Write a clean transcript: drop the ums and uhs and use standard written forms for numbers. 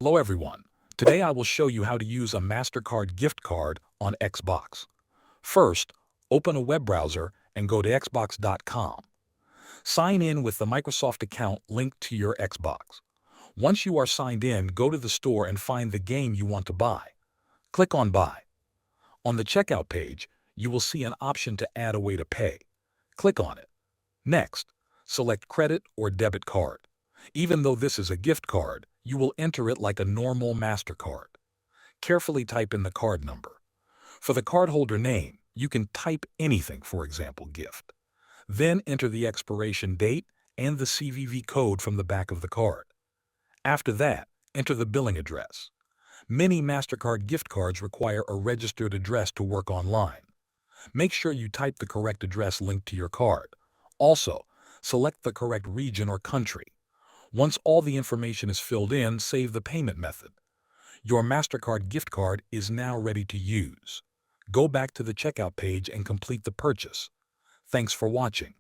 Hello everyone. Today I will show you how to use a Mastercard gift card on Xbox. First, open a web browser and go to xbox.com. Sign in with the Microsoft account linked to your Xbox. Once you are signed in, go to the store and find the game you want to buy. Click on Buy. On the checkout page, you will see an option to add a way to pay. Click on it. Next, select credit or debit card. Even though this is a gift card, you will enter it like a normal Mastercard. Carefully type in the card number. For the cardholder name, you can type anything, for example, gift. Then enter the expiration date and the CVV code from the back of the card. After that, enter the billing address. Many Mastercard gift cards require a registered address to work online. Make sure you type the correct address linked to your card. Also, select the correct region or country. Once all the information is filled in, save the payment method. Your Mastercard gift card is now ready to use. Go back to the checkout page and complete the purchase. Thanks for watching.